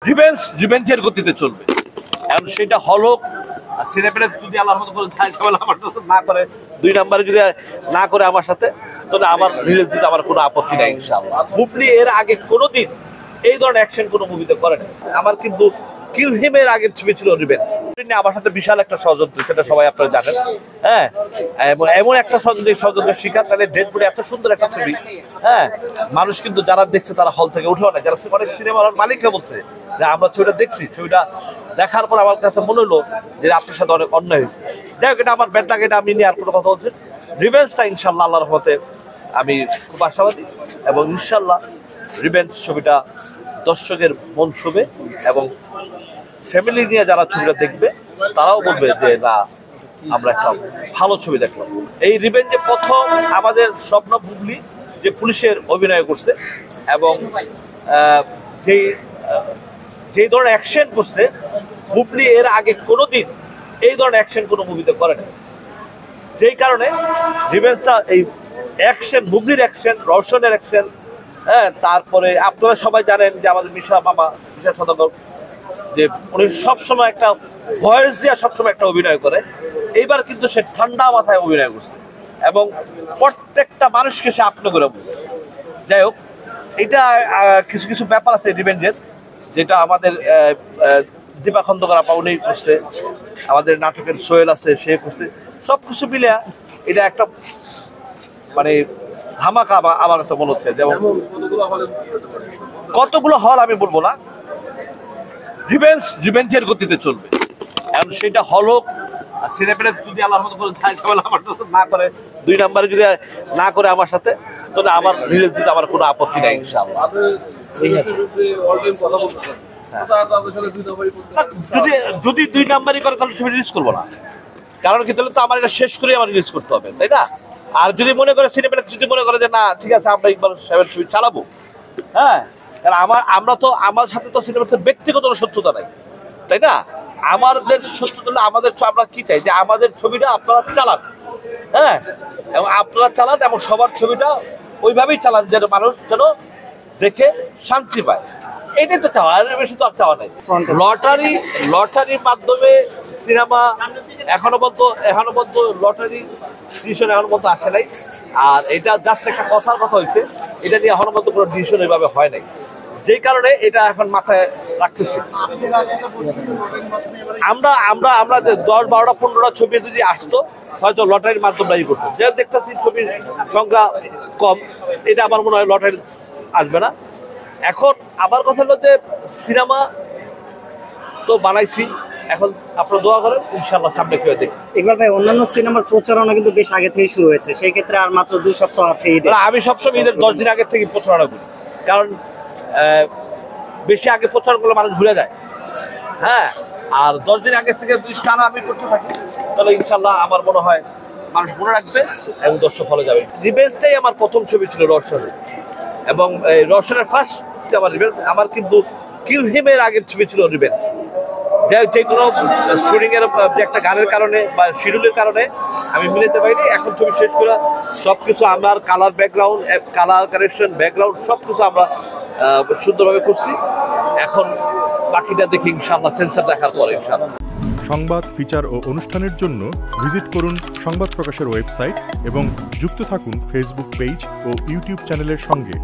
রিভেঞ্জের গতিতে চলবে। এখন সেটা হলো সিনেপ্লেক্স যদি আল্লাহর মতো করে আমার সাথে না করে, 2 নম্বরে যদি না করে আমার সাথে, তাহলে আমার রিলিজ দিতে আমার কোনো আপত্তি নাই ইনশাআল্লাহ। বুবলি এর আগে কোনোদিন এই ধরনের অ্যাকশন কোনো মুভিতে করে না। আমার কিন্তু কিল হিমের আগের ছবি ছিল রিভেঞ্জ। আমার সাথে বিশাল একটা ষড়যন্ত্র, সেটা সবাই আপনারা জানেন। হ্যাঁ, এমন একটা ষড়যন্ত্রের শিকার, তাহলে ডেড বডি এত সুন্দর একটা ছবি। হ্যাঁ, মানুষ কিন্তু যারা দেখছে তারা হল থেকে উঠেও না, যারা অনেক সিনেমার মালিকরা বলছে যে আমরা ছবিটা দেখছি, ছবিটা দেখার পর আমার কাছে মনে হলো যে আপনার সাথে অনেক অন্যায় হয়েছে। যাই হোক, এটা আমার ব্যাটটাকে এটা আমি নিয়ে আর কোনো কথা বলছি। রিভেঞ্জটা ইনশাল্লাহ আল্লাহর রহমতে আমি খুব আশাবাদী, এবং ইনশাল্লাহ রিভেঞ্জ ছবিটা দর্শকের মন ছুবে, এবং ফ্যামিলি নিয়ে যারা ছবিটা দেখবে তারাও বলবে যে না, আমরা একটা ভালো ছবি দেখলাম। এই রিভেঞ্জে প্রথম আমাদের স্বপ্ন বুবলি যে পুলিশের অভিনয় করছে, এবং যেই ধরনের অ্যাকশন করছে বুবলি এর আগে কোনোদিন এই ধরনের অ্যাকশন কোনো মুভিতে করে না। যেই কারণে রিভেঞ্জটা এই অ্যাকশন, বুবলির অ্যাকশন, রওশনের অ্যাকশন, হ্যাঁ, তারপরে আপনারা সবাই জানেন যে আমাদের মিশা সদাগর যে উনি সবসময় একটা ভয়েস দিয়ে সবসময় একটা অভিনয় করে। এইবার কিন্তু সে ঠান্ডা মাথায় অভিনয় করছে, এবং প্রত্যেকটা মানুষকে সে আপনি করে বলছে। যাই হোক, এটা কিছু কিছু ব্যাপার আছে রিভেঞ্জের, যেটা আমাদের দীপা খন্দকার আপা উনি করছে, আমাদের নাটকের সোহেল আছে সে করছে, সব কিছু মিলে এটা একটা মানে ধামাকা আমার কাছে মনে হচ্ছে। যেমন কতগুলো হল আমি বলবো না, রিভেঞ্জের গতিতে চলবে। এখন সেটা হলো সিনেপ্লেক্স যদি আল্লাহর মতো করে আমার সাথে না করে, 2 নম্বরে যদি না করে আমার সাথে, তাহলে আমার রিলিজ দিতে আমার কোনো আপত্তি নাই ইনশাআল্লাহ। যদি 2 নম্বরই করে তাহলে ছবি রিলিজ করবো না, কারণ কি, তাহলে তো আমার এটা শেষ করে আমার রিলিজ করতে হবে, তাই না? আর যদি মনে করে সিনেপ্লেক্স যদি মনে করে যে না ঠিক আছে আমরা ইকবাল সাহেবের ছবি চালাবো, হ্যাঁ, কারণ আমরা তো আমার সাথে তো সিনেপ্লেক্সের ব্যক্তিগত শত্রুতা নাই, তাই না? আমাদের শত্রুতা আমাদের, আমরা কি চাই যে আমাদের ছবিটা আপনারা চালান, হ্যাঁ, এবং আপনারা চালান এবং সবার ছবিটা ওইভাবেই চালান যেন মানুষ যেন দেখে শান্তি পায়। এটাই তো চাওয়া, আর বেশি তো আর চাওয়া নাই। লটারির মাধ্যমে সিনেমা এখনো পর্যন্ত লটারি ডিসিশন এখনো পর্যন্ত আসে নাই। আর এটা জাস্ট একটা কথার কথা হয়েছে, এটা নিয়ে এখনো পর্যন্ত কোনো ডিসিশন এইভাবে হয় নাই, যেই কারণে এটা এখন মাথায় রাখতেছি। আমরা যে 10, 12, 15টা ছবি যদি আসতো, হয়তো লটারির মাধ্যমে করতো। যে দেখতেছি ছবির সংখ্যা কম, এটা আমার মনে হয় লটারি আসবে না। এখন আমার কথা হলো যে সিনেমা তো বানাইছি, এখন আপনারা দোয়া করেন, ইনশাআল্লাহ সামনে কেউ দেখি। এবার ভাই, অন্যান্য সিনেমার প্রচারণা কিন্তু বেশ আগে থেকে শুরু হয়েছে, সেই ক্ষেত্রে আর মাত্র 2 সপ্তাহ আছে ঈদে। আমি সবসময় ঈদের 10 দিন আগে থেকে প্রচারণা করি, কারণ বেশি আগে প্রচারণা করলে মানুষ ভুলে যায়। হ্যাঁ, আর 10 দিন আগে থেকে যদি টানা আমি করতে থাকি, তাহলে ইনশাআল্লাহ আমার মনে হয় মানুষ মনে রাখবে এবং দর্শক ফলো যাবে। রিভেঞ্জটাই আমার প্রথম ছবি ছিল রওশনের, এবং রওশনের ফার্স্ট আমার রিভেঞ্জ। আমার কিন্তু কিল হিমের আগের ছবি ছিল রিভেঞ্জ। যে কোনো শুটিং এর যে একটা গানের কারণে বা শিডিউলের কারণে আমি মিলাতে পারিনি। এখন ছবি শেষ করে সবকিছু আমার colour background, colour correction, background সবকিছু আমরা সুন্দরভাবে করছি। এখন বাকিটা দেখি ইনশাআল্লাহ, সেন্সার দেখার পরে ইনশাআল্লাহ। সংবাদ, ফিচার ও অনুষ্ঠানের জন্য ভিজিট করুন সংবাদ প্রকাশের ওয়েবসাইট এবং যুক্ত থাকুন ফেসবুক পেজ ও ইউটিউব চ্যানেলের সঙ্গে।